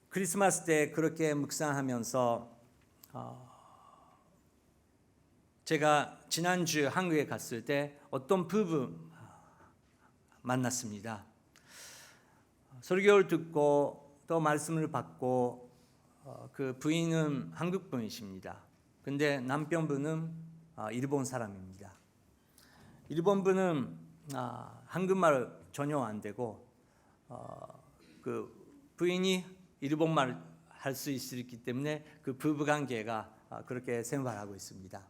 크리스마스 때 그렇게 묵상하면서 제가 지난주 한국에 갔을 때 어떤 부부 만났습니다. 설교를 듣고 또 말씀을 받고 그 부인은 한국 분이십니다. 근데 남편분은 일본 사람입니다. 일본 분은 한국말 전혀 안 되고 그 부인이 일본말 할 수 있기 때문에 그 부부 관계가 그렇게 생활하고 있습니다.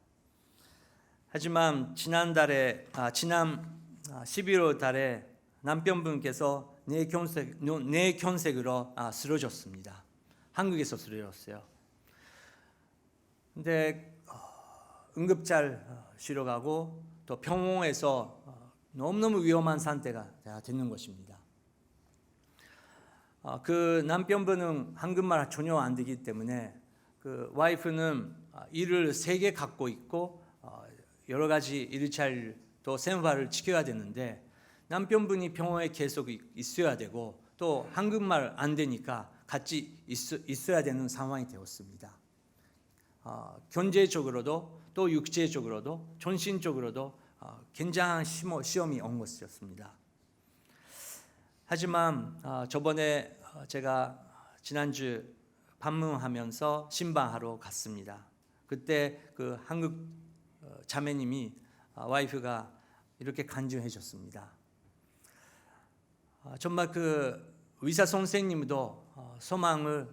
하지만 지난 11월 달에 남편분께서 뇌경색으로 쓰러졌습니다. 한국에서 쓰러졌어요. 근데 응급실 가고 또 병원에서 너무너무 위험한 상태가 되는 것입니다. 그 남편분은 한국말 전혀 안 되기 때문에 그 와이프는 일을 3개 갖고 있고 여러 가지 일자리도 생활을 지켜야 되는데 남편분이 병원에 계속 있어야 되고 또 한국말 안 되니까 같이 있어야 되는 상황이 되었습니다. 경제적으로도 또 육체적으로도 정신적으로도 굉장한 시험이 온 것이었습니다. 하지만 저번에 제가 지난주 방문하면서 신방하러 갔습니다. 그때 그 한국 자매님이 와이프가 이렇게 간증해 줬습니다. 정말 그 의사 선생님도 소망을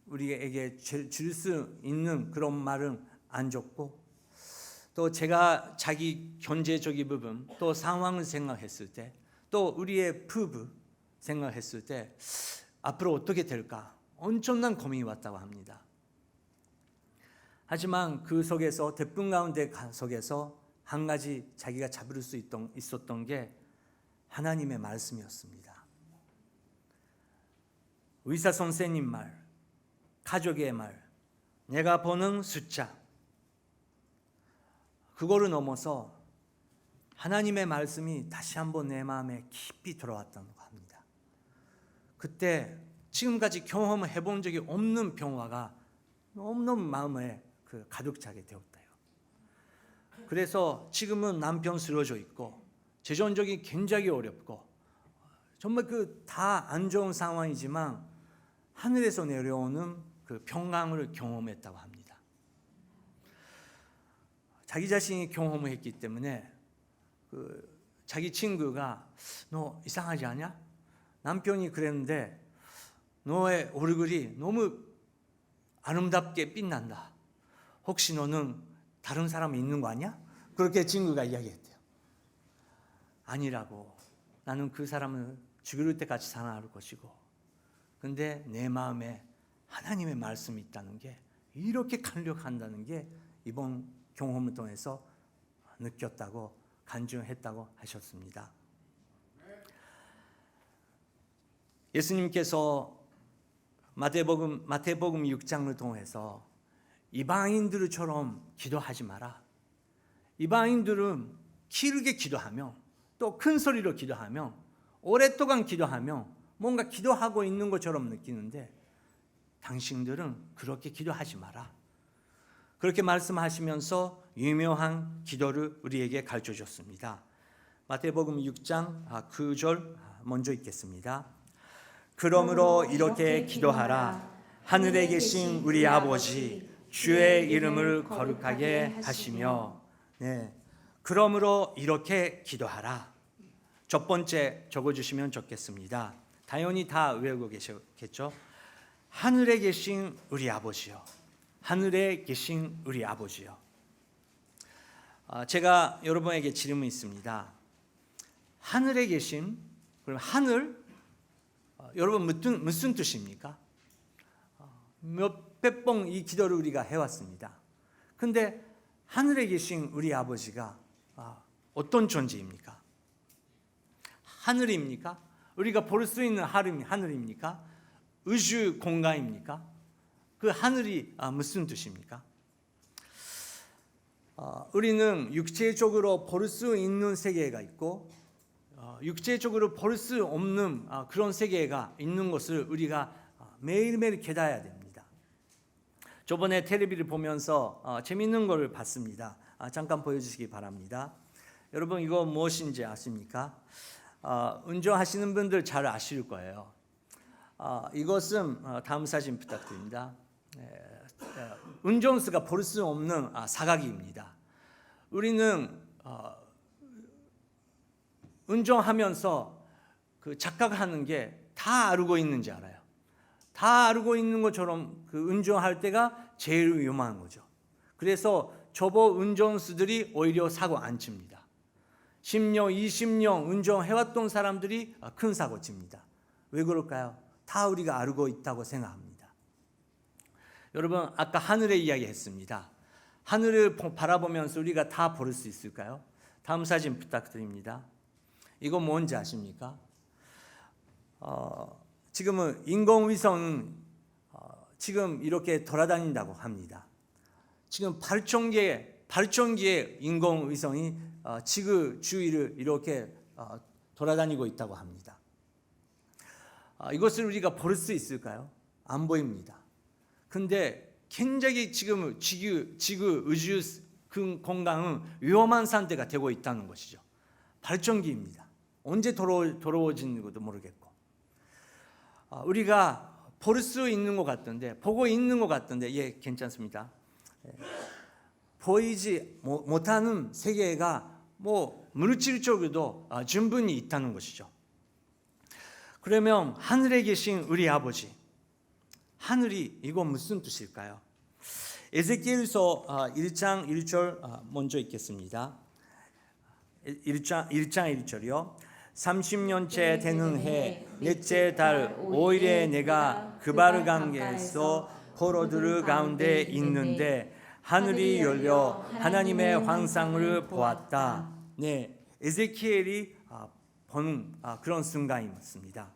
우리에게 줄 수 있는 그런 말은 안 줬고 또 제가 자기 경제적인 부분 또 상황을 생각했을 때 또 우리의 부부 생각했을 때 앞으로 어떻게 될까 엄청난 고민이 왔다고 합니다. 하지만 그 속에서 대뿐 가운데 속에서 한 가지 자기가 잡을 수 있었던 게 하나님의 말씀이었습니다. 의사 선생님 말, 가족의 말, 내가 보는 숫자, 그거를 넘어서 하나님의 말씀이 다시 한번 내 마음에 깊이 들어왔다고 합니다. 그때 지금까지 경험을 해본 적이 없는 평화가 너무너무 마음에 가득 차게 되었다요. 그래서 지금은 남편 쓰러져 있고 재정적이 굉장히 어렵고 정말 그 다 안 좋은 상황이지만 하늘에서 내려오는 그 평강을 경험했다고 합니다. 자기 자신이 경험을 했기 때문에 자기 친구가 너 이상하지 않냐? 남편이 그랬는데 너의 얼굴이 너무 아름답게 빛난다. 혹시 너는 다른 사람이 있는 거 아니야? 그렇게 친구가 이야기했대요. 아니라고. 나는 그 사람을 죽을 때까지 사랑할 것이고 근데 내 마음에 하나님의 말씀이 있다는 게 이렇게 강력한다는 게 이번 경험을 통해서 느꼈다고 간증했다고 하셨습니다. 예수님께서 마태복음 6장을 통해서 이방인들처럼 기도하지 마라. 이방인들은 길게 기도하며 또 큰 소리로 기도하며 오랫동안 기도하며 뭔가 기도하고 있는 것처럼 느끼는데 당신들은 그렇게 기도하지 마라. 그렇게 말씀하시면서 유명한 기도를 우리에게 가르쳐 줬습니다. 마태복음 6장 9절 먼저 읽겠습니다. 그러므로 이렇게 기도하라. 하늘에 계신 우리 아버지 주의 이름을 거룩하게 하시며 네, 그러므로 이렇게 기도하라. 첫 번째 적어주시면 좋겠습니다. 당연히 다 외우고 계시겠죠. 하늘에 계신 우리 아버지요. 하늘에 계신 우리 아버지요. 제가 여러분에게 질문이 있습니다. 하늘에 계신, 그럼 하늘, 여러분 무슨 뜻입니까? 몇백 번 이 기도를 우리가 해왔습니다. 근데 하늘에 계신 우리 아버지가 어떤 존재입니까? 하늘입니까? 우리가 볼 수 있는 하늘입니까? 우주 공간입니까? 그 하늘이 무슨 뜻입니까? 우리는 육체적으로 볼 수 있는 세계가 있고 육체적으로 볼 수 없는 그런 세계가 있는 것을 우리가 매일매일 깨달아야 됩니다. 저번에 텔레비를 보면서 재미있는 걸 봤습니다. 잠깐 보여주시기 바랍니다. 여러분 이거 무엇인지 아십니까? 운전하시는 분들 잘 아실 거예요. 이것은 다음 사진 부탁드립니다. 운전수가 볼 수 없는 사각입니다. 우리는 운전하면서 그 착각하는 게 다 알고 있는지 알아요. 다 알고 있는 것처럼 그 운전할 때가 제일 위험한 거죠. 그래서 초보 운전수들이 오히려 사고 안 칩니다. 10년, 20년 운전해왔던 사람들이 큰 사고 칩니다. 왜 그럴까요? 다 우리가 알고 있다고 생각합니다. 여러분 아까 하늘의 이야기 했습니다. 하늘을 바라보면서 우리가 다 볼 수 있을까요? 다음 사진 부탁드립니다. 이거 뭔지 아십니까? 지금은 인공위성은 지금 이렇게 돌아다닌다고 합니다. 지금 8,000개의 인공위성이 지구 주위를 이렇게 돌아다니고 있다고 합니다. 이것을 우리가 볼 수 있을까요? 안 보입니다. 근데 굉장히 지금 지구 우주 공간은 위험한 상태가 되고 있다는 것이죠. 발전기입니다. 언제 더러워지는지도 모르겠고, 우리가 볼 수 있는 것 같던데, 보고 있는 것 같던데, 예, 괜찮습니다. 보이지 못하는 세계가 물질적으로도 충분히 있다는 것이죠. 그러면 하늘에 계신 우리 아버지, 하늘이 이거 무슨 뜻일까요? 에스겔서 1장 1절 먼저 읽겠습니다. 1장 1절이요. 30년째 되는 해 넷째 달 5일에 내가 그바르 강에서 포로들 가운데 있는데 하늘이 열려 하나님의 환상을 보았다. 네, 에스겔이 보는 그런 순간이었습니다.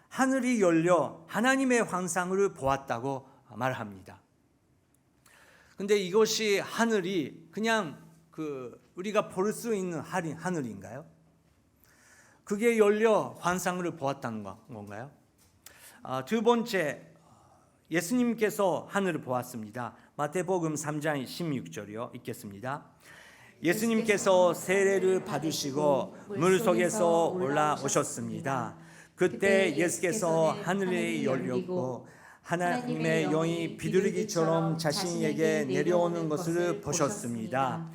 하늘이 열려 하나님의 환상을 보았다고 말합니다. 근데 이것이 하늘이 그냥 우리가 볼 수 있는 하늘인가요? 그게 열려 환상을 보았다는 건가요? 두 번째, 예수님께서 하늘을 보았습니다. 마태복음 3장 16절이요. 읽겠습니다. 예수님께서 세례를 받으시고 물 속에서 올라오셨습니다. 그때 예수께서 하늘이 열렸고 하나님의 영이 비둘기처럼 자신에게 내려오는 것을 보셨습니다.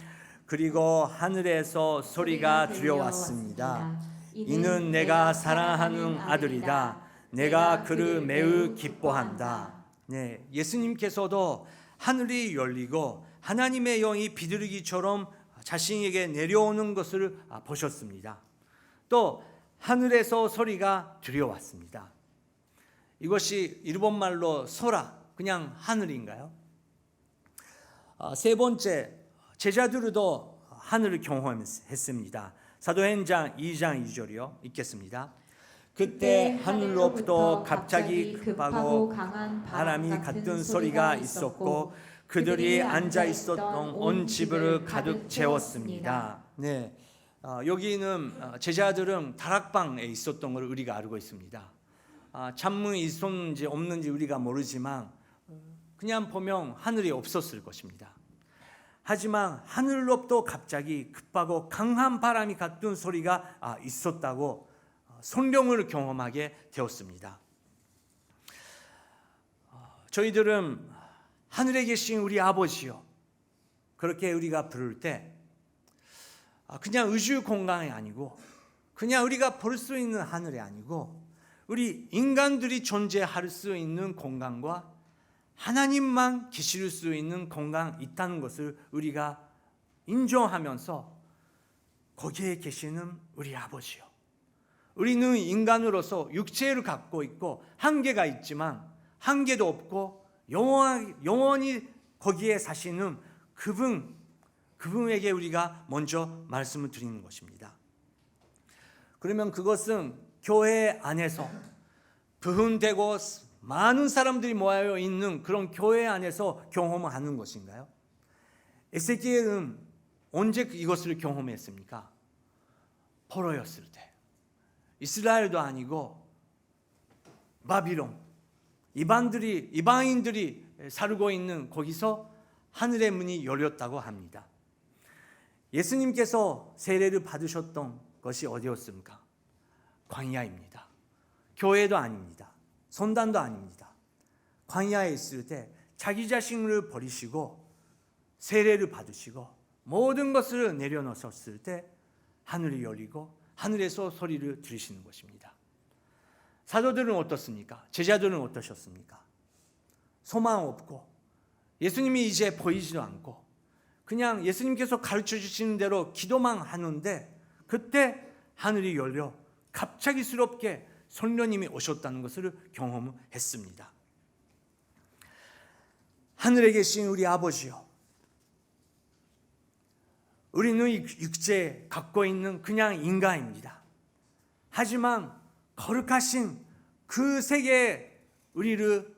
그리고 하늘에서 소리가 들려왔습니다. 이는 내가 사랑하는 아들이다. 내가 그를 매우 기뻐한다. 네, 예수님께서도 하늘이 열리고 하나님의 영이 비둘기처럼 자신에게 내려오는 것을 보셨습니다. 또 하늘에서 소리가 들려왔습니다. 이것이 일본말로 소라, 그냥 하늘인가요? 세 번째, 제자들도 하늘을 경험했습니다. 사도행전 2장 2절이요. 읽겠습니다. 그때 하늘로부터 갑자기 급하고 강한 바람이 같은 소리가 있었고 그들이 앉아 있었던 온 집을 가득 채웠습니다. 네, 여기는 제자들은 다락방에 있었던 걸 우리가 알고 있습니다. 찬문이 있었는지 없는지 우리가 모르지만 그냥 보면 하늘이 없었을 것입니다. 하지만 하늘로부터 갑자기 급하고 강한 바람이 같은 소리가 있었다고 성령을 경험하게 되었습니다. 저희들은 하늘에 계신 우리 아버지요, 그렇게 우리가 부를 때 그냥 우주 공간이 아니고 그냥 우리가 볼 수 있는 하늘이 아니고 우리 인간들이 존재할 수 있는 공간과 하나님만 계실 수 있는 공간이 있다는 것을 우리가 인정하면서 거기에 계시는 우리 아버지요, 우리는 인간으로서 육체를 갖고 있고 한계가 있지만 한계도 없고 영원히 거기에 사시는 그분에게 우리가 먼저 말씀을 드리는 것입니다. 그러면 그것은 교회 안에서 부흥되고 많은 사람들이 모여 있는 그런 교회 안에서 경험을 하는 것인가요? 에스겔은 언제 이것을 경험했습니까? 포로였을 때. 이스라엘도 아니고 바빌론, 이방인들이 살고 있는 거기서 하늘의 문이 열렸다고 합니다. 예수님께서 세례를 받으셨던 것이 어디였습니까? 광야입니다. 교회도 아닙니다. 선단도 아닙니다. 광야에 있을 때 자기 자신을 버리시고 세례를 받으시고 모든 것을 내려놓으셨을 때 하늘이 열리고 하늘에서 소리를 들으시는 것입니다. 사도들은 어떻습니까? 제자들은 어떠셨습니까? 소망 없고 예수님이 이제 보이지도 않고 그냥 예수님께서 가르쳐 주시는 대로 기도만 하는데 그때 하늘이 열려 갑자기스럽게 성령님이 오셨다는 것을 경험했습니다. 하늘에 계신 우리 아버지요, 우리는 육체에 갖고 있는 그냥 인간입니다. 하지만 거룩하신 그 세계에 우리를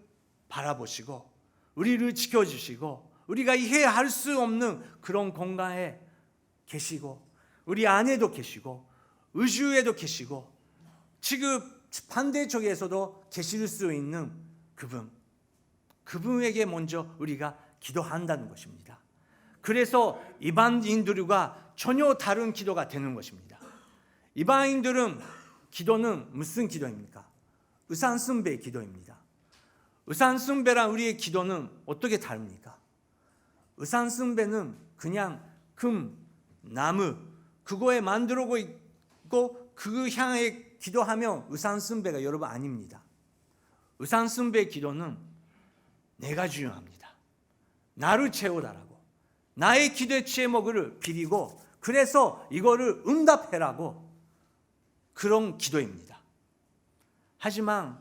바라보시고 우리를 지켜주시고 우리가 이해할 수 없는 그런 공간에 계시고 우리 안에도 계시고 우주에도 계시고 지금 반대쪽에서도 계실 수 있는 그분에게 먼저 우리가 기도한다는 것입니다. 그래서 이방인들과 전혀 다른 기도가 되는 것입니다. 이방인들은 기도는 무슨 기도입니까? 의산숭배 기도입니다. 의산숭배랑 우리의 기도는 어떻게 다릅니까? 의산숭배는 그냥 금, 나무 그거에 만들고 있고 그 향에 기도하면 의산숭배가 여러분 아닙니다. 의산숭배 기도는 내가 중요합니다. 나를 채워달라고 나의 기도의 제목을 비리고 그래서 이거를 응답해라고 그런 기도입니다. 하지만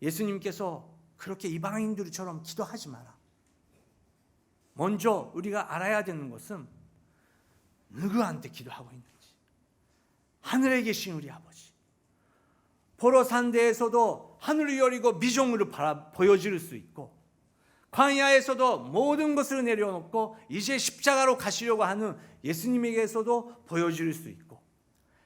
예수님께서 그렇게 이방인들처럼 기도하지 마라. 먼저 우리가 알아야 되는 것은 누구한테 기도하고 있는지. 하늘에 계신 우리 아버지. 보로산대에서도 하늘이 열리고 미종으로 보여줄 수 있고 광야에서도 모든 것을 내려놓고 이제 십자가로 가시려고 하는 예수님에게서도 보여줄 수 있고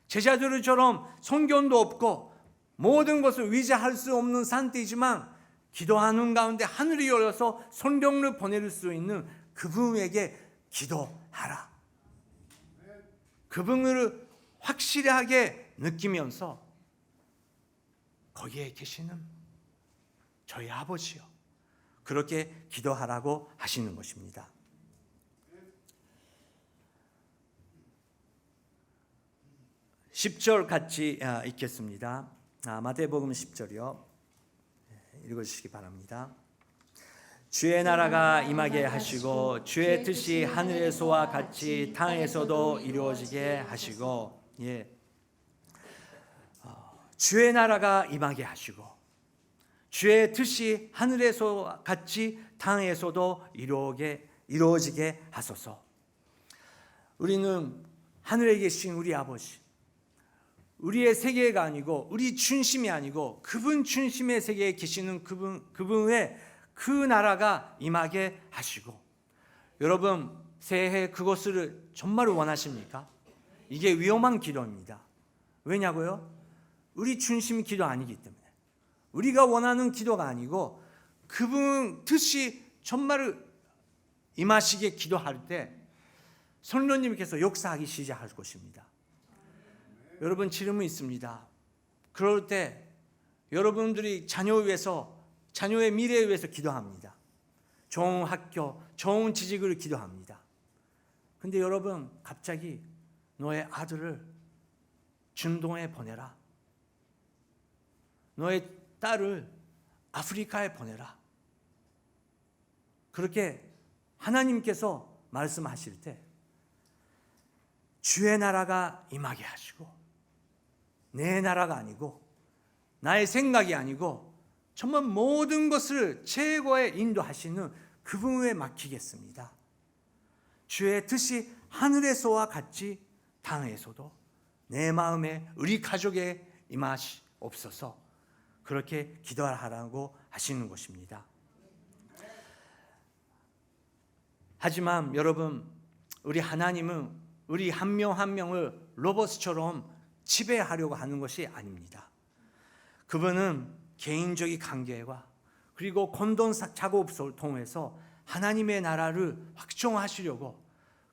제자들처럼 성경도 없고 모든 것을 위자할 수 없는 상태이지만 기도하는 가운데 하늘이 열려서 성령을 보낼 수 있는 그분에게 기도하라. 그분을 확실하게 느끼면서 거기에 계시는 저희 아버지요, 그렇게 기도하라고 하시는 것입니다. 10절 같이 읽겠습니다. 마태복음 10절이요. 읽어주시기 바랍니다. 주의 나라가 임하게 하시고 주의 뜻이 하늘에서와 같이 땅에서도 이루어지게 하시고, 주의 나라가 임하게 하시고 주의 뜻이 하늘에서 같이 땅에서도 이루어지게 하소서. 우리는 하늘에 계신 우리 아버지, 우리의 세계가 아니고 우리 중심이 아니고 그분 중심의 세계에 계시는 그분의 그 나라가 임하게 하시고, 여러분 새해 그것을 정말 원하십니까? 이게 위험한 기도입니다. 왜냐고요? 우리 중심 기도 아니기 때문에. 우리가 원하는 기도가 아니고 그분 뜻이 정말 임하시게 기도할 때 성령님께서 역사하기 시작할 것입니다. 여러분 질문이 있습니다. 그럴 때 여러분들이 자녀를 위해서, 자녀의 미래를 위해서 기도합니다. 좋은 학교, 좋은 지식을 기도합니다. 근데 여러분 갑자기 너의 아들을 중동에 보내라, 너의 딸을 아프리카에 보내라, 그렇게 하나님께서 말씀하실 때 주의 나라가 임하게 하시고 내 나라가 아니고 나의 생각이 아니고 정말 모든 것을 최고의 인도하시는 그분에 맡기겠습니다. 주의 뜻이 하늘에서와 같이 땅에서도 내 마음에 우리 가족에 임하시옵소서. 그렇게 기도하라고 하시는 것입니다. 하지만 여러분, 우리 하나님은 우리 한 명 한 명을 로봇처럼 지배하려고 하는 것이 아닙니다. 그분은 개인적인 관계와 그리고 건돈 작업을 통해서 하나님의 나라를 확정하시려고,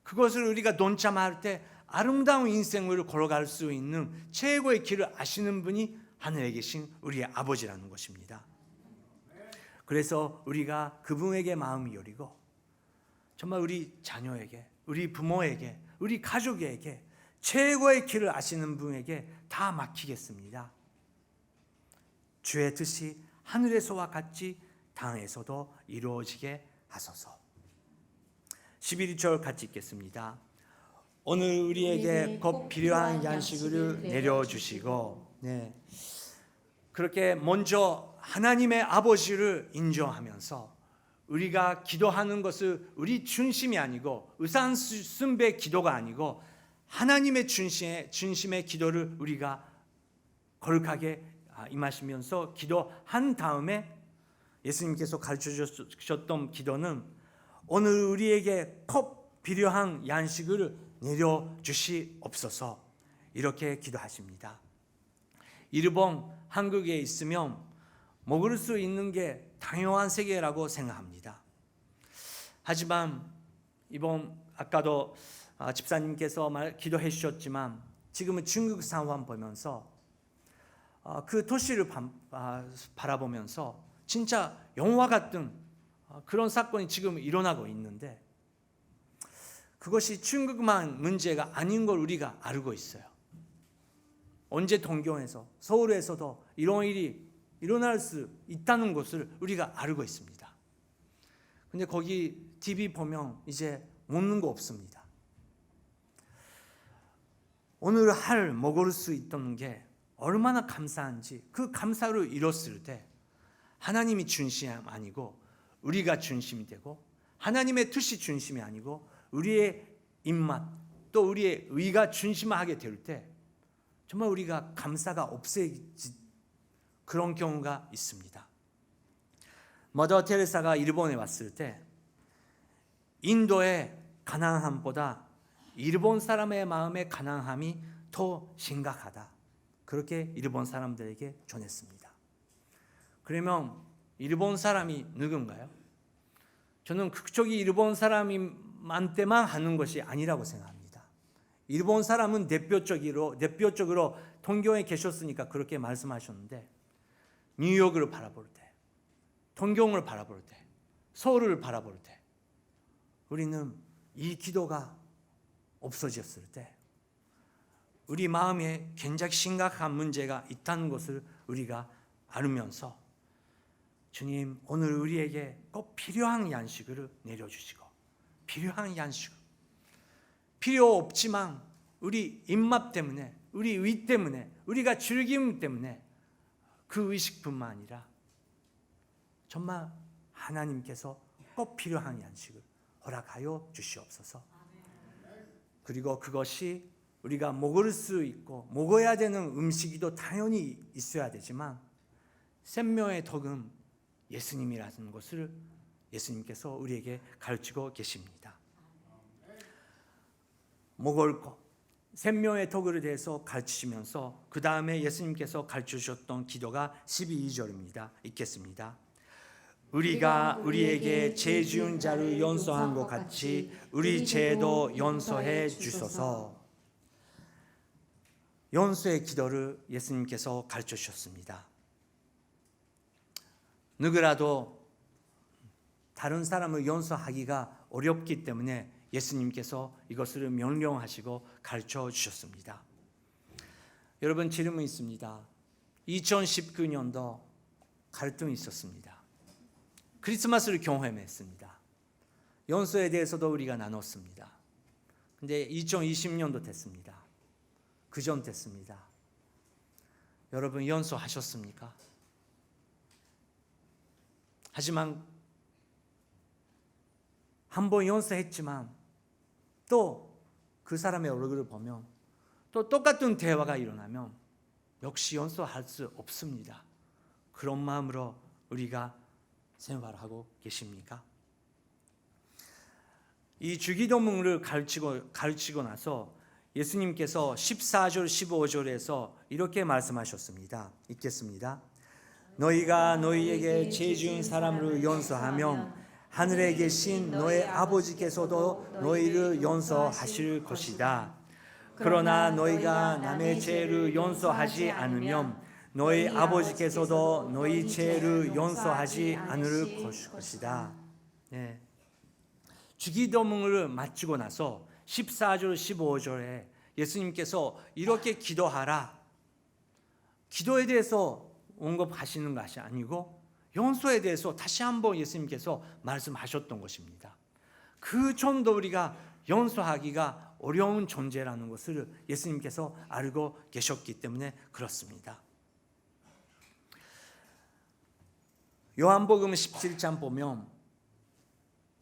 그것을 우리가 논참할 때 아름다운 인생을 걸어갈 수 있는 최고의 길을 아시는 분이 하늘에 계신 우리의 아버지라는 것입니다. 그래서 우리가 그분에게 마음이 열리고 정말 우리 자녀에게, 우리 부모에게, 우리 가족에게 최고의 길을 아시는 분에게 다 맡기겠습니다. 주의 뜻이 하늘에서와 같이 땅에서도 이루어지게 하소서. 11절 같이 읽겠습니다. 오늘 우리에게 곧 필요한 양식을 내려주시고, 그렇게 먼저 하나님의 아버지를 인정하면서 우리가 기도하는 것을 우리 중심이 아니고 의상숭배 기도가 아니고 하나님의 중심의 기도를 우리가 거룩하게 임하시면서 기도한 다음에 예수님께서 가르쳐 주셨던 기도는 오늘 우리에게 꼭 필요한 양식을 내려주시옵소서, 이렇게 기도하십니다. 일본, 한국에 있으면 먹을 수 있는 게 당연한 세계라고 생각합니다. 하지만 이번 아까도 집사님께서 기도해 주셨지만 지금은 중국 상황 보면서 그 도시를 바라보면서 진짜 영화 같은 그런 사건이 지금 일어나고 있는데, 그것이 중국만 문제가 아닌 걸 우리가 알고 있어요. 언제 동경에서, 서울에서도 이런 일이 일어날 수 있다는 것을 우리가 알고 있습니다. 근데 거기 TV 보면 이제 먹는 거 없습니다. 오늘 먹을 수 있던 게 얼마나 감사한지, 그 감사를 이뤘을 때 하나님이 중심이 아니고 우리가 중심이 되고, 하나님의 뜻이 중심이 아니고 우리의 입맛 또 우리의 의가 중심하게 될 때 정말 우리가 감사가 없어지 그런 경우가 있습니다. 머더 테레사가 일본에 왔을 때 인도의 가난함보다 일본 사람의 마음의 가난함이 더 심각하다, 그렇게 일본 사람들에게 전했습니다. 그러면 일본 사람이 누군가요? 저는 극적이 일본 사람한테만 하는 것이 아니라고 생각합니다. 일본 사람은 대표적으로 동경에 계셨으니까 그렇게 말씀하셨는데, 뉴욕을 바라볼 때, 동경을 바라볼 때, 서울을 바라볼 때 우리는 이 기도가 없어졌을 때 우리 마음에 굉장히 심각한 문제가 있다는 것을 우리가 알면서, 주님 오늘 우리에게 꼭 필요한 양식을 내려주시고, 필요한 양식, 필요 없지만 우리 입맛 때문에, 우리 의 때문에, 우리가 즐김 때문에 그 의식뿐만 아니라 정말 하나님께서 꼭 필요한 양식을 허락하여 주시옵소서. 그리고 그것이 우리가 먹을 수 있고 먹어야 되는 음식이도 당연히 있어야 되지만 생명의 덕은 예수님이라는 것을 예수님께서 우리에게 가르치고 계십니다. 먹을 것, 생명의 덕을 대해서 가르치시면서 그 다음에 예수님께서 가르치셨던 기도가 12절입니다. 읽겠습니다. 우리가 우리에게 죄 지은 자를 용서한 것 같이 우리 죄도 용서해 주소서. 용서의 기도를 예수님께서 가르쳐 주셨습니다. 누구라도 다른 사람을 용서하기가 어렵기 때문에 예수님께서 이것을 명령하시고 가르쳐 주셨습니다. 여러분, 질문이 있습니다. 2019년도 갈등이 있었습니다. 크리스마스를 경험했습니다. 용서에 대해서도 우리가 나눴습니다. 근데 2020년도 됐습니다. 그전 됐습니다. 여러분, 용서하셨습니까? 하지만 한 번 용서했지만 또 그 사람의 얼굴을 보면 또 똑같은 대화가 일어나면 역시 용서할 수 없습니다. 그런 마음으로 우리가 생활하고 계십니까? 이 주기도문을 가르치고 나서 예수님께서 14절 15절에서 이렇게 말씀하셨습니다. 읽겠습니다. 너희가 너희에게 죄 지은 사람을 용서하면 하늘에 계신 너의 아버지께서도 너희를 용서하실 것이다. 그러나 너희가 남의 죄를 용서하지 않으면 너희 아버지께서도 너희 죄를 용서하지 않을 것이다. 네. 주기도문을 마치고 나서 14절 15절에 예수님께서 이렇게 기도하라. 기도에 대해서 언급하시는 것이 아니고 용서에 대해서 다시 한번 예수님께서 말씀하셨던 것입니다. 그 정도 우리가 용서하기가 어려운 존재라는 것을 예수님께서 알고 계셨기 때문에 그렇습니다. 요한복음 17장 보면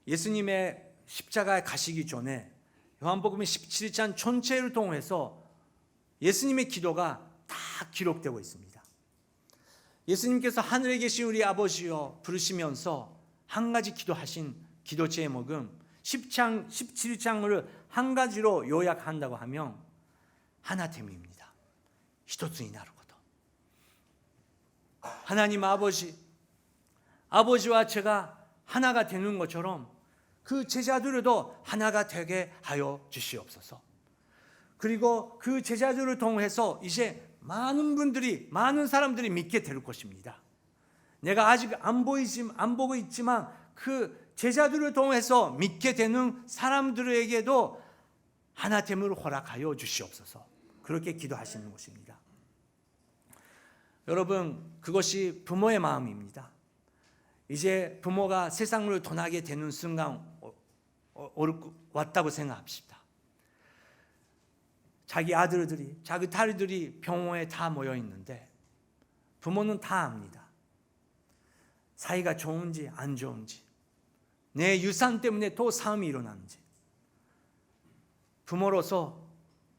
예수님의 십자가에 가시기 전에 요한복음 17장 전체를 통해서 예수님의 기도가 다 기록되고 있습니다. 예수님께서 하늘에 계신 우리 아버지여 부르시면서 한 가지 기도하신 기도 제목은 17장을 한 가지로 요약한다고 하면 하나됨입니다. 히토츠니 나루고도. 하나님 아버지와 제가 하나가 되는 것처럼 그 제자들도 하나가 되게 하여 주시옵소서. 그리고 그 제자들을 통해서 이제 많은 사람들이 믿게 될 것입니다. 내가 아직 안 보고 있지만 그 제자들을 통해서 믿게 되는 사람들에게도 하나됨을 허락하여 주시옵소서. 그렇게 기도하시는 것입니다. 여러분, 그것이 부모의 마음입니다. 이제 부모가 세상을 떠나게 되는 순간 왔다고 생각합시다. 자기 아들들이, 자기 딸들이 병원에 다 모여 있는데 부모는 다 압니다. 사이가 좋은지 안 좋은지, 내 유산 때문에 또 싸움이 일어나는지. 부모로서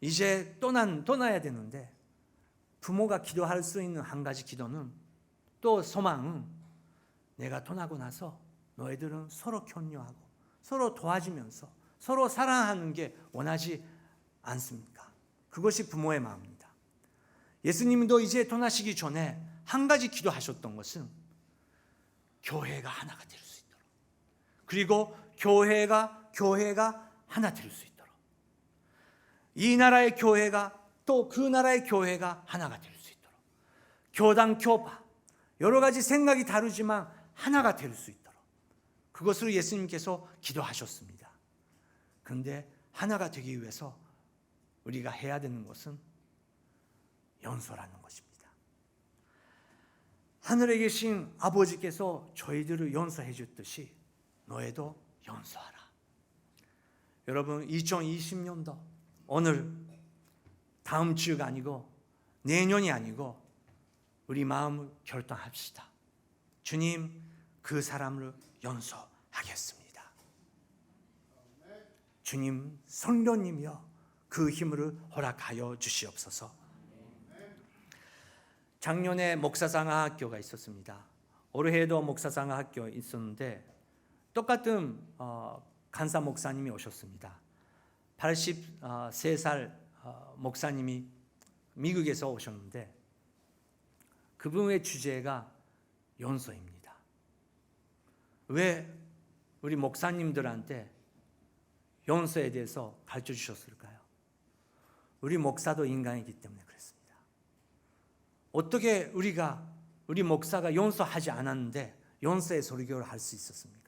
이제 떠나야 되는데 부모가 기도할 수 있는 한 가지 기도는, 또 소망은, 내가 떠나고 나서 너희들은 서로 격려하고 서로 도와주면서 서로 사랑하는 게 원하지 않습니까? 그것이 부모의 마음입니다. 예수님도 이제 떠나시기 전에 한 가지 기도하셨던 것은 교회가 하나가 될 수 있도록, 그리고 교회가 하나 될 수 있도록, 이 나라의 교회가 또 그 나라의 교회가 하나가 될 수 있도록, 교당 교파 여러 가지 생각이 다르지만 하나가 될 수 있도록, 그것을 예수님께서 기도하셨습니다. 그런데 하나가 되기 위해서 우리가 해야 되는 것은 용서라는 것입니다. 하늘에 계신 아버지께서 저희들을 용서해 줬듯이 너희도 용서하라. 여러분, 2020년도 오늘 다음 주가 아니고 내년이 아니고 우리 마음을 결단합시다. 주님, 그 사람을 용서하겠습니다. 주님, 성령님이여 그 힘을 허락하여 주시옵소서. 작년에 목사장학교가 있었습니다. 올해에도 목사장학교 있었는데 똑같은 간사 목사님이 오셨습니다. 83살 목사님이 미국에서 오셨는데 그분의 주제가 용서입니다. 왜 우리 목사님들한테 용서에 대해서 가르쳐 주셨을까요? 우리 목사도 인간이기 때문에 그랬습니다. 어떻게 우리 목사가 용서하지 않았는데 용서의 설교를 할 수 있었습니까?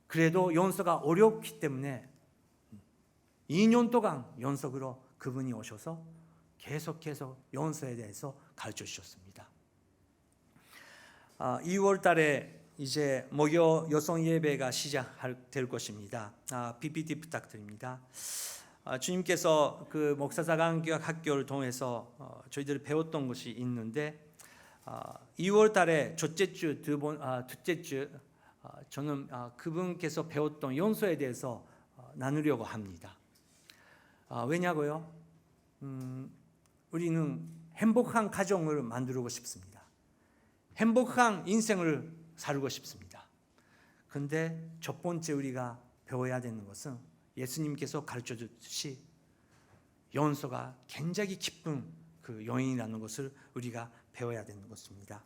그래도 용서가 어렵기 때문에 2년 동안 연속으로 그분이 오셔서 계속해서 용서에 대해서 가르쳐 주셨습니다. 2월 달에 이제 목요 여성 예배가 시작될 것입니다. PPT 부탁드립니다. 주님께서 그 목사자강교학 학교를 통해서 저희들이 배웠던 것이 있는데 2월 달에 첫째 주, 둘째 주 저는 그분께서 배웠던 용서에 대해서 나누려고 합니다. 왜냐고요? 우리는 행복한 가정을 만들고 싶습니다. 행복한 인생을 살고 싶습니다. 그런데 첫 번째 우리가 배워야 되는 것은 예수님께서 가르쳐 주듯이 용서가 굉장히 깊은 그 요인이라는 것을 우리가 배워야 되는 것입니다.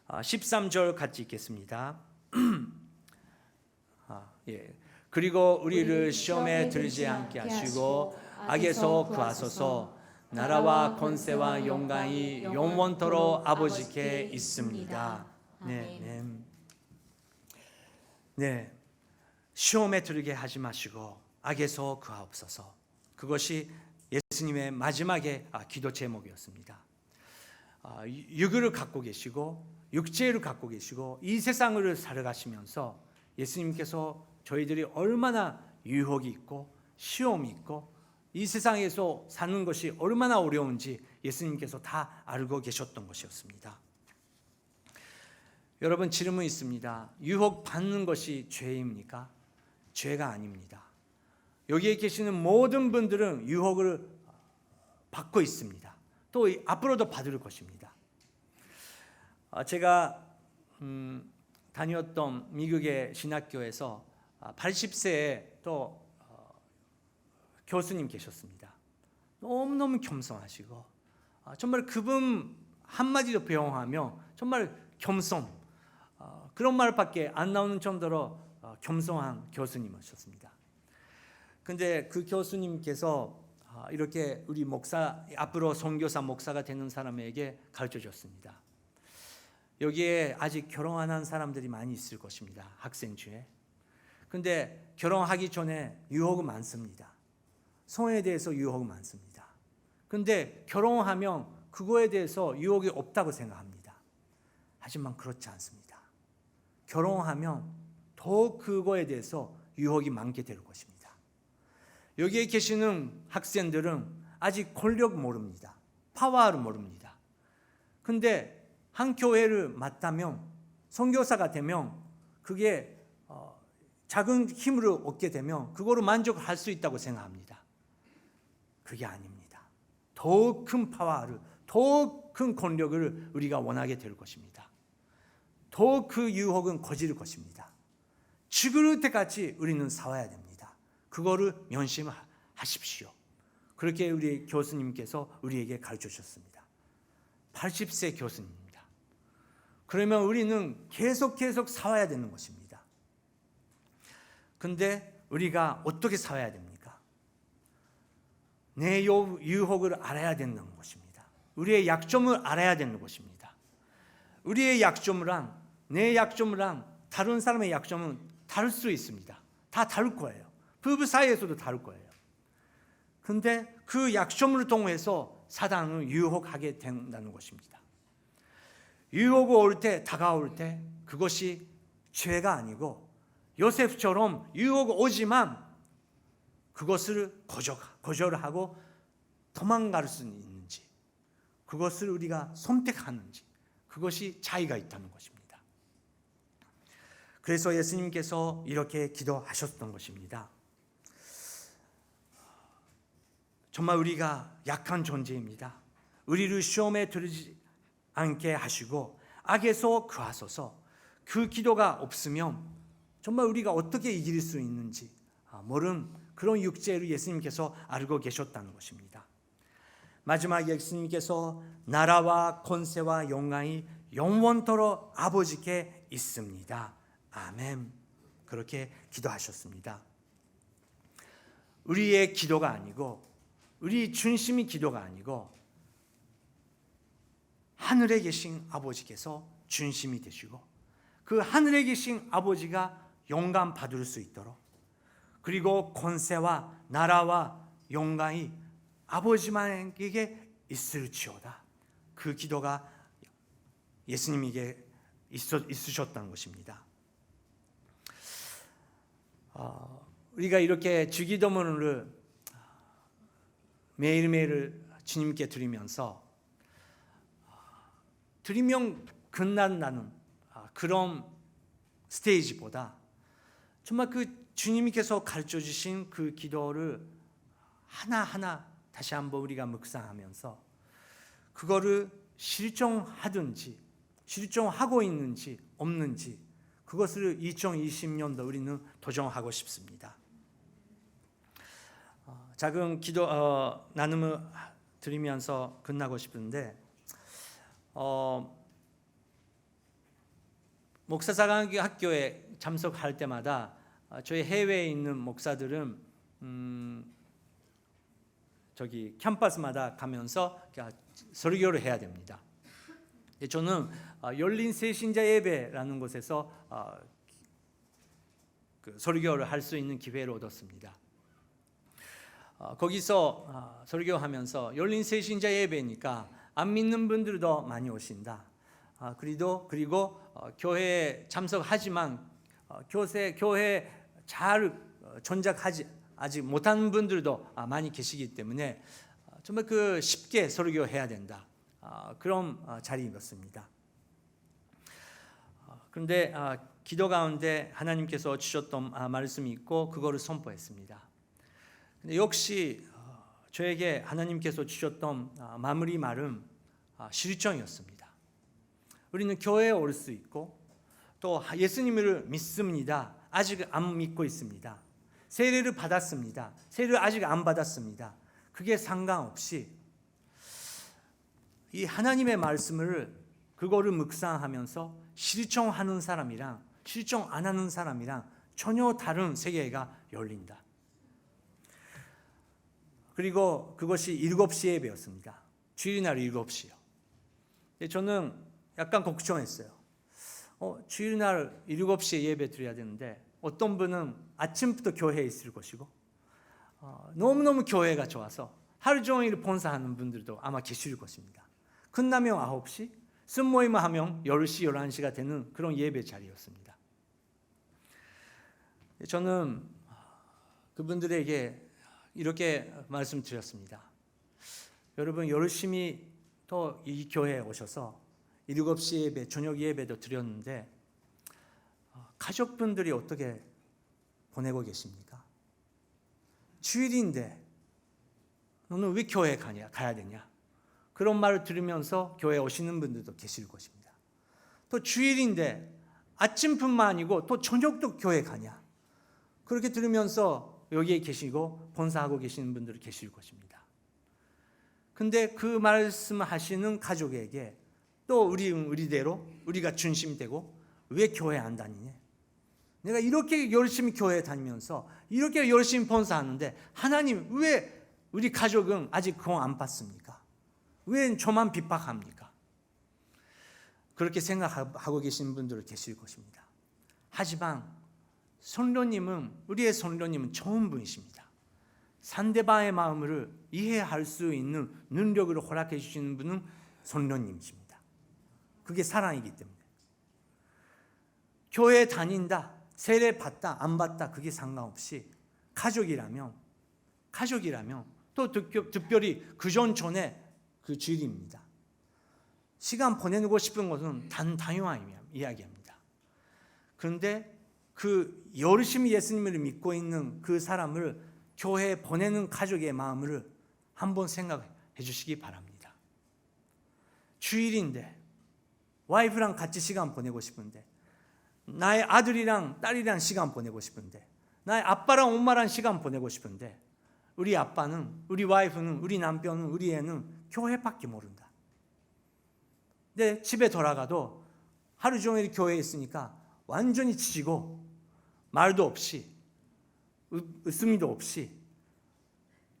13절 같이 읽겠습니다. 그리고 우리를 시험에 들지 않게 하시고 악에서 구하소서. 나라와 권세와 영광이 영원토록 아버지께 있습니다. 네, 시험에 들게 하지 마시고 악에서 구하옵소서. 그것이 예수님의 마지막의 기도 제목이었습니다. 육을 갖고 계시고 육체를 갖고 계시고 이 세상을 살아가시면서 예수님께서 저희들이 얼마나 유혹이 있고 시험이 있고 이 세상에서 사는 것이 얼마나 어려운지 예수님께서 다 알고 계셨던 것이었습니다. 여러분, 질문이 있습니다. 유혹 받는 것이 죄입니까? 죄가 아닙니다. 여기에 계시는 모든 분들은 유혹을 받고 있습니다. 또 앞으로도 받을 것입니다. 제가 다녔던 미국의 신학교에서 80세에 또 교수님 계셨습니다. 너무너무 겸손하시고 정말 그분 한마디도 배웅하며 정말 겸손, 그런 말밖에 안 나오는 정도로 겸손한 교수님이셨습니다. 근데 그 교수님께서 이렇게 우리 목사, 앞으로 선교사 목사가 되는 사람에게 가르쳐 줬습니다. 여기에 아직 결혼 안 한 사람들이 많이 있을 것입니다. 학생 중에. 근데 결혼하기 전에 유혹은 많습니다. 성에 대해서 유혹은 많습니다. 근데 결혼하면 그거에 대해서 유혹이 없다고 생각합니다. 하지만 그렇지 않습니다. 결혼하면 더 그거에 대해서 유혹이 많게 될 것입니다. 여기에 계시는 학생들은 아직 권력 모릅니다. 파워를 모릅니다. 근데 한 교회를 맡다면 선교사가 되면 그게 작은 힘을 얻게 되면 그거로 만족할 수 있다고 생각합니다. 그게 아닙니다. 더 큰 파워를, 더 큰 권력을 우리가 원하게 될 것입니다. 더 그 유혹은 거질 것입니다. 죽을 때까지 우리는 싸워야 됩니다. 그거를 명심하십시오. 그렇게 우리 교수님께서 우리에게 가르쳐 주셨습니다. 80세 교수님입니다. 그러면 우리는 계속 싸워야 되는 것입니다. 근데 우리가 어떻게 싸워야 됩니까? 내 유혹을 알아야 된다는 것입니다. 우리의 약점을 알아야 되는 것입니다. 우리의 약점이랑 내 약점이랑 다른 사람의 약점은 다를 수 있습니다. 다 다를 거예요. 부부 사이에서도 다를 거예요. 근데 그 약점을 통해서 사단을 유혹하게 된다는 것입니다. 유혹이 올 때, 다가올 때 그것이 죄가 아니고 요셉처럼 유혹이 오지만 그것을 거절하고 도망갈 수 있는지, 그것을 우리가 선택하는지, 그것이 차이가 있다는 것입니다. 그래서 예수님께서 이렇게 기도하셨던 것입니다. 정말 우리가 약한 존재입니다. 우리를 시험에 들지 않게 하시고 악에서 구하소서. 그 기도가 없으면 정말 우리가 어떻게 이길 수 있는지 모르는 그런 육체를 예수님께서 알고 계셨다는 것입니다. 마지막에 예수님께서 나라와 권세와 영광이 영원토록 아버지께 있습니다. 아멘. 그렇게 기도하셨습니다. 우리의 기도가 아니고, 우리 중심이 기도가 아니고 하늘에 계신 아버지께서 중심이 되시고 그 하늘에 계신 아버지가 영광 받을 수 있도록, 그리고 권세와 나라와 영광이 아버지만에게 있을지어다. 그 기도가 예수님에게 있으셨다는 것입니다. 우리가 이렇게 주기도문을 매일매일 주님께 드리면서 드리면 끝난다는 그런 스테이지보다 정말 그 주님께서 가르쳐 주신 그 기도를 하나하나 다시 한번 우리가 묵상하면서 그거를 실종하든지 실종하고 있는지 없는지 그것을 2020년도 우리는 도전하고 싶습니다. 작은 기도 나눔을 드리면서 끝나고 싶은데 목사사관학교에 참석할 때마다 저희 해외에 있는 목사들은 저기 캠퍼스마다 가면서 설교를 해야 됩니다. 저는 열린 새신자 예배라는 곳에서 그 설교를 할 수 있는 기회를 얻었습니다. 거기서 설교하면서 열린 새신자 예배니까 안 믿는 분들도 많이 오신다. 그리고 교회에 참석하지만 교회 잘 전작하지 아직 못하는 분들도 많이 계시기 때문에 정말 그 쉽게 설교해야 된다. 그런 자리였습니다. 그런데 기도 가운데 하나님께서 주셨던 말씀이 있고 그거를 선포했습니다. 근데 역시 저에게 하나님께서 주셨던 마무리 말은 실정이었습니다. 우리는 교회에 올 수 있고 또 예수님을 믿습니다. 아직 안 믿고 있습니다. 세례를 받았습니다. 세례를 아직 안 받았습니다. 그게 상관없이 이 하나님의 말씀을 그거를 묵상하면서 실천하는 사람이랑 실천 안 하는 사람이랑 전혀 다른 세계가 열린다. 그리고 그것이 7시 예배였습니다. 주일날 7시요. 저는 약간 걱정했어요. 주일날 7시에 예배 드려야 되는데 어떤 분은 아침부터 교회에 있을 것이고 너무너무 교회가 좋아서 하루 종일 본사하는 분들도 아마 계실 것입니다. 끝나면 9시, 순모임 하면 10시, 11시가 되는 그런 예배 자리였습니다. 저는 그분들에게 이렇게 말씀드렸습니다. 여러분 열심히 또 이 교회에 오셔서 7시 예배, 저녁 예배도 드렸는데 가족분들이 어떻게 보내고 계십니까? 주일인데 너는 왜 교회에 가야 되냐? 그런 말을 들으면서 교회에 오시는 분들도 계실 것입니다. 또 주일인데 아침뿐만 아니고 또 저녁도 교회 가냐? 그렇게 들으면서 여기에 계시고 본사하고 계시는 분들이 계실 것입니다. 근데 그 말씀하시는 가족에게 또 우리대로 우리가 중심되고 왜 교회 안 다니냐? 내가 이렇게 열심히 교회 다니면서 이렇게 열심히 본사하는데 하나님 왜 우리 가족은 아직 그거 안 받습니까? 왜 저만 핍박합니까? 그렇게 생각하고 계신 분들 계실 것입니다. 하지만 우리의 성도님은 좋은 분이십니다. 상대방의 마음을 이해할 수 있는 능력을 허락해 주시는 분은 성도님이십니다. 그게 사랑이기 때문에. 교회 다닌다, 세례 받다, 안 받다 그게 상관없이 가족이라면 또 특별히 그 전에 그 주일입니다. 시간 보내고 싶은 것은 당연한 이야기입니다. 그런데 그 열심히 예수님을 믿고 있는 그 사람을 교회에 보내는 가족의 마음을 한번 생각해 주시기 바랍니다. 주일인데 와이프랑 같이 시간 보내고 싶은데 나의 아들이랑 딸이랑 시간 보내고 싶은데 나의 아빠랑 엄마랑 시간 보내고 싶은데 우리 아빠는, 우리 와이프는, 우리 남편은, 우리 애는 교회밖에 모른다. 근데 집에 돌아가도 하루 종일 교회에 있으니까 완전히 지치고 말도 없이 웃음도 없이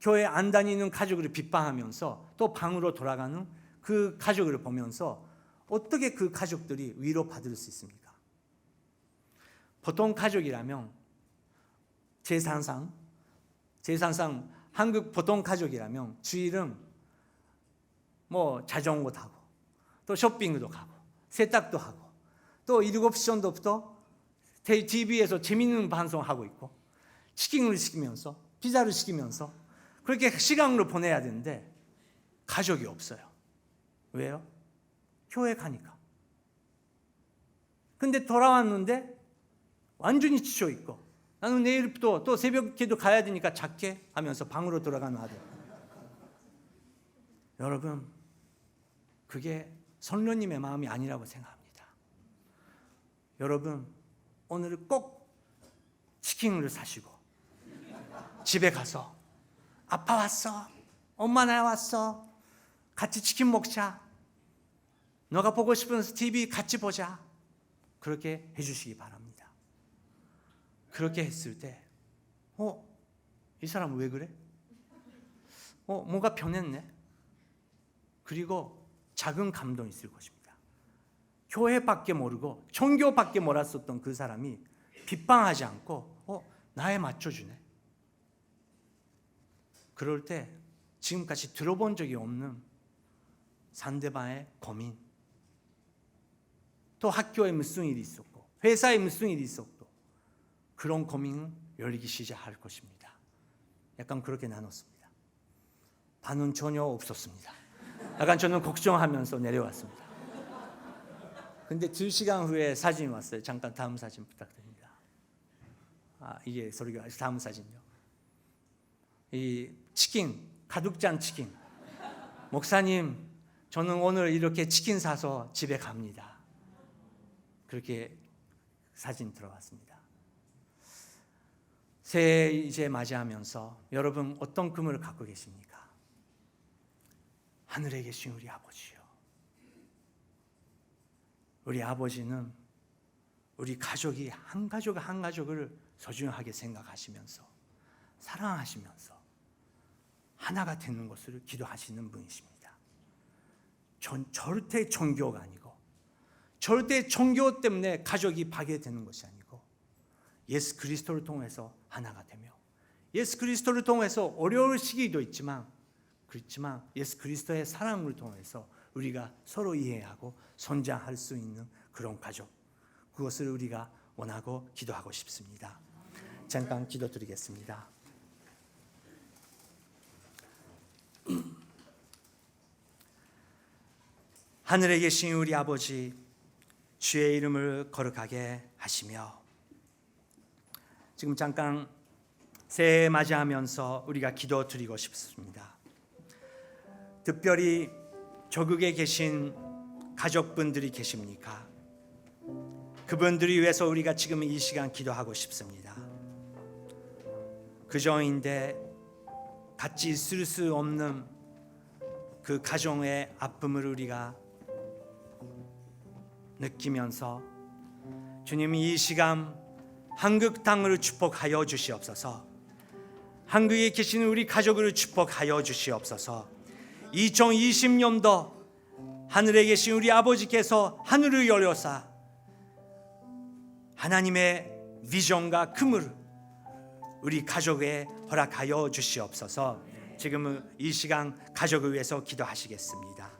교회 안 다니는 가족을 비판하면서 또 방으로 돌아가는 그 가족을 보면서 어떻게 그 가족들이 위로받을 수 있습니까? 보통 가족이라면 제산상 한국 보통 가족이라면 주일은 뭐 자전거 타고 또 쇼핑도 가고 세탁도 하고 또 7시 정도부터 TV에서 재밌는 방송하고 있고 치킨을 시키면서 피자를 시키면서 그렇게 시간을 보내야 되는데 가족이 없어요. 왜요? 교회 가니까. 근데 돌아왔는데 완전히 지쳐 있고 나는 내일부터 또 새벽 기도 가야 되니까 작게 하면서 방으로 돌아가는 아들. 여러분 그게 성령님의 마음이 아니라고 생각합니다. 여러분 오늘 꼭 치킨을 사시고 집에 가서 아빠 왔어, 엄마 나 왔어, 같이 치킨 먹자. 너가 보고 싶은 TV 같이 보자. 그렇게 해주시기 바랍니다. 그렇게 했을 때 이 사람 왜 그래? 뭔가 변했네. 그리고 작은 감동이 있을 것입니다. 교회밖에 모르고 종교밖에 몰랐었던 그 사람이 비방하지 않고 나에 맞춰주네. 그럴 때 지금까지 들어본 적이 없는 상대방의 고민, 또 학교에 무슨 일이 있었고 회사에 무슨 일이 있었고 그런 고민은 열리기 시작할 것입니다. 약간 그렇게 나눴습니다. 반은 전혀 없었습니다. 약간 저는 걱정하면서 내려왔습니다. 근데 2시간 후에 사진이 왔어요. 잠깐 다음 사진 부탁드립니다. 이게 설교, 다음 사진요. 이 치킨, 가득 잔 치킨. 목사님, 저는 오늘 이렇게 치킨 사서 집에 갑니다. 그렇게 사진 들어왔습니다. 새해 이제 맞이하면서 여러분 어떤 꿈을 갖고 계십니까? 하늘에 계신 우리 아버지요. 우리 아버지는 우리 가족이 한 가족 한 가족을 소중하게 생각하시면서 사랑하시면서 하나가 되는 것을 기도하시는 분이십니다. 절대 종교가 아니고 절대 종교 때문에 가족이 파괴되는 것이 아니고 예수 그리스도를 통해서 하나가 되며 예수 그리스도를 통해서 어려울 시기도 있지만 그렇지만 예수 그리스도의 사랑을 통해서 우리가 서로 이해하고 성장할 수 있는 그런 가족, 그것을 우리가 원하고 기도하고 싶습니다. 잠깐 기도드리겠습니다. 하늘에 계신 우리 아버지, 주의 이름을 거룩하게 하시며 지금 잠깐 새해 맞이하면서 우리가 기도드리고 싶습니다. 특별히 조국에 계신 가족분들이 계십니까? 그분들이 위해서 우리가 지금 이 시간 기도하고 싶습니다. 그저인데 같이 있을 수 없는 그 가정의 아픔을 우리가 느끼면서 주님이 이 시간 한국 땅을 축복하여 주시옵소서. 한국에 계신 우리 가족을 축복하여 주시옵소서. 2020년도 하늘에 계신 우리 아버지께서 하늘을 열어사 하나님의 비전과 꿈을 우리 가족에 허락하여 주시옵소서. 지금은 이 시간 가족을 위해서 기도하시겠습니다.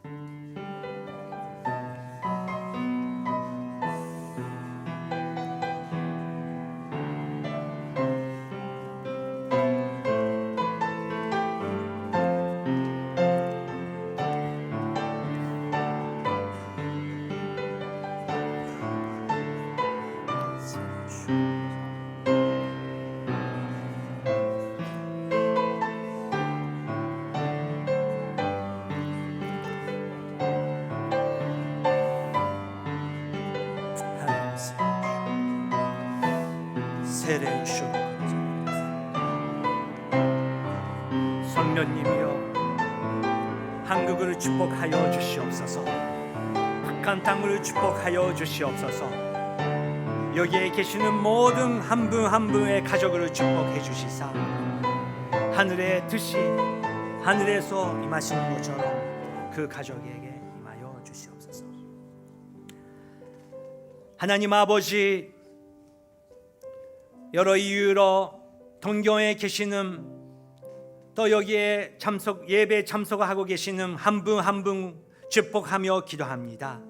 선녀님이여, 한국을 축복하여 주시옵소서. 북한 땅을 축복하여 주시옵소서. 여기에 계시는 모든 한 분 한 분의 가족을 축복해 주시사 하늘의 뜻이 하늘에서 임하시는 것처럼 그 가족에게 임하여 주시옵소서. 하나님 아버지, 여러 이유로 동경에 계시는 또 여기에 예배 참석하고 계시는 한 분 한 분 축복하며 기도합니다.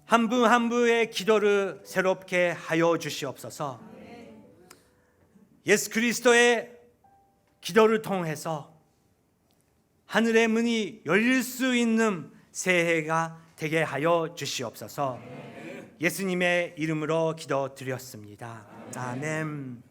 한 분 한 분의 기도를 새롭게 하여 주시옵소서. 예수 그리스도의 기도를 통해서 하늘의 문이 열릴 수 있는 새해가 되게 하여 주시옵소서. 예수님의 이름으로 기도드렸습니다. 아멘.